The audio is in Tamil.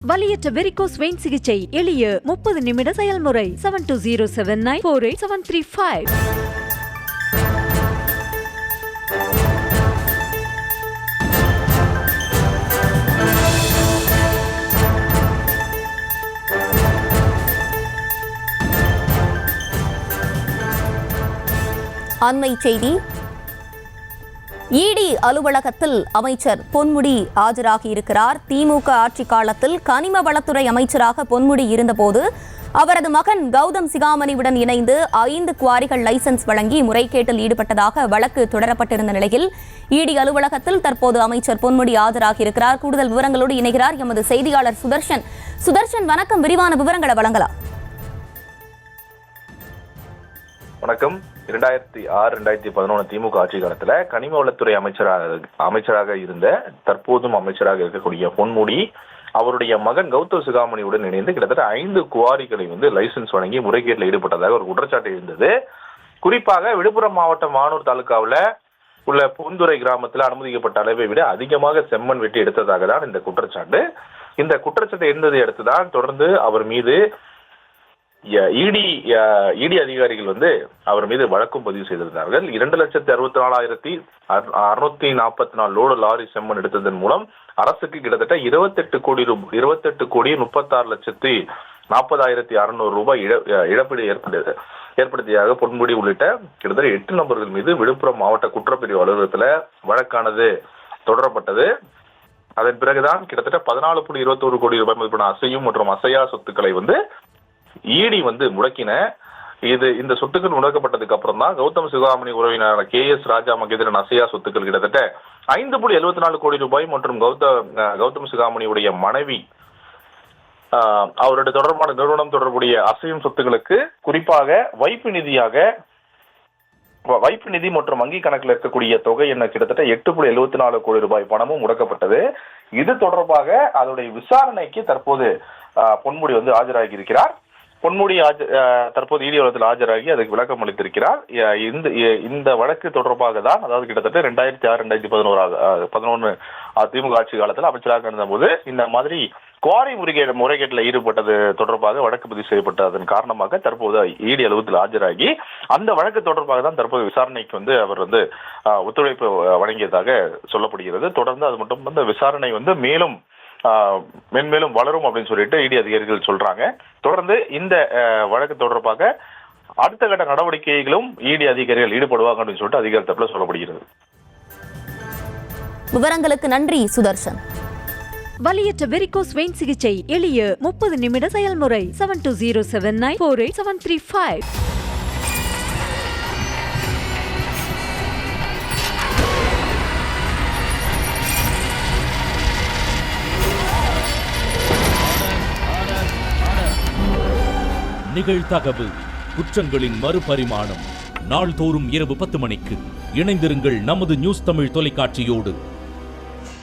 வலியற்ற வெரிகோஸ் வெயின் சிகிச்சை எளிய 30 நிமிட செயல்முறை 7207948735. அண்மை செய்தி. இடி அலுவலகத்தில் அமைச்சர் பொன்முடி ஆஜராகியிருக்கிறார். திமுக ஆட்சி காலத்தில் கனிம வளத்துறை அமைச்சராக பொன்முடி இருந்தபோது அவரது மகன் கௌதம் சிகாமணியுடன் இணைந்து 5 குவாரிகள் லைசன்ஸ் வழங்கி முறைகேட்டில் ஈடுபட்டதாக வழக்கு தொடரப்பட்டிருந்த நிலையில் இடி அலுவலகத்தில் தற்போது அமைச்சர் பொன்முடி ஆஜராகியிருக்கிறார். கூடுதல் விவரங்களோடு இணைகிறார் எமது செய்தியாளர் சுதர்ஷன். சுதர்ஷன், வணக்கம். விரிவான விவரங்களை வழங்கலாம். வணக்கம். 2006-2011 திமுக ஆட்சி காலத்துல கனிம வளத்துறை அமைச்சராக இருந்த தற்போதும் அமைச்சராக இருக்கக்கூடிய பொன்முடி அவருடைய மகன் கௌதம் சிகாமணியுடன் இணைந்து கிட்டத்தட்ட 5 குவாரிகளை லைசன்ஸ் வழங்கி முறைகேட்டில் ஈடுபட்டதாக ஒரு குற்றச்சாட்டு இருந்தது. குறிப்பாக விழுப்புரம் மாவட்டம் வானூர் தாலுகாவில் உள்ள பூந்துறை கிராமத்தில் அனுமதிக்கப்பட்ட அளவை விட அதிகமாக செம்மண் வெட்டி எடுத்ததாக தான் இந்த குற்றச்சாட்டு. இந்த குற்றச்சாட்டு இருந்ததை அடுத்துதான் தொடர்ந்து அவர் மீது இடி அதிகாரிகள் அவர் மீது வழக்கும் பதிவு செய்திருந்தார்கள். 2,64,644 லோடு லாரி செம்மண் எடுத்ததன் மூலம் அரசுக்கு கிட்டத்தட்ட 28,36,40,600 ரூபாய் இழப்பீடு ஏற்படுத்தியதாக பொன்முடி உள்ளிட்ட கிட்டத்தட்ட 8 நபர்கள் மீது விழுப்புரம் மாவட்ட குற்றப்பிரிவு அலுவலகத்தில் வழக்கானது தொடரப்பட்டது. அதன் பிறகுதான் கிட்டத்தட்ட 14,21 கோடி ரூபாய் மதிப்பான அசையும் மற்றும் அசையா சொத்துக்களை இடி முடக்கின. இந்த சொத்துக்கள் முடக்கப்பட்டதுக்கு அப்புறம் தான் கௌதம் சிகாமணி உறவினரான KS ராஜா மகேந்திரன் அசையா சொத்துக்கள் கிட்டத்தட்ட 5,74 கோடி ரூபாய் மற்றும் கௌதம் சிகாமணியுடைய மனைவி அவருடைய தொடர்பான நிறுவனம் தொடர்புடைய அசையும் சொத்துக்களுக்கு குறிப்பாக வைப்பு நிதி மற்றும் வங்கி கணக்கில் இருக்கக்கூடிய தொகை என்ன கிட்டத்தட்ட 8,74 கோடி ரூபாய் பணமும் முடக்கப்பட்டது. இது தொடர்பாக அதனுடைய விசாரணைக்கு தற்போது பொன்முடி ஆஜராகி இருக்கிறார். பொன்முடி தற்போது இடி அலுவலகத்தில் ஆஜராகி அதுக்கு விளக்கம் அளித்திருக்கிறார். இந்த வழக்கு தொடர்பாக தான், அதாவது கிட்டத்தட்ட 2006-2011 திமுக ஆட்சி காலத்தில் அமைச்சராக இருந்தபோது இந்த மாதிரி குவாரி முறைகேட்டில் ஈடுபட்டது தொடர்பாக வழக்கு பதிவு செய்யப்பட்டதன் காரணமாக தற்போது இடி அலுவலகத்தில் ஆஜராகி அந்த வழக்கு தொடர்பாக தான் தற்போது விசாரணைக்கு அவர் ஒத்துழைப்பு வழங்கியதாக சொல்லப்படுகிறது. தொடர்ந்து அது மட்டும் விசாரணை மேலும் மென்மேலும் வளரும் அப்படின்னு சொல்லிட்டு இடி அதிகாரிகள் சொல்றாங்க. தொடர்ந்து இந்த வழக்கு தொடர்பாக அடுத்த கட்ட நடவடிக்கைகளும் இடி அதிகாரிகள் ஈடுபடுவாங்க அப்படின்னு சொல்லிட்டு அதிகாரி தரப்புல சொல்லப்படுகிறது. விவரங்களுக்கு நன்றி சுதர்ஷன். வலியற்ற வெரிகோஸ் வெயின் சிகிச்சை எளிய 30 நிமிட செயல்முறை 7207948735. நிகழ்தகவு குற்றங்களின் மறுபரிமாணம் நாள்தோறும் இரவு 10 மணிக்கு இணைந்திருங்கள் நமது நியூஸ் தமிழ் தொலைக்காட்சியோடு.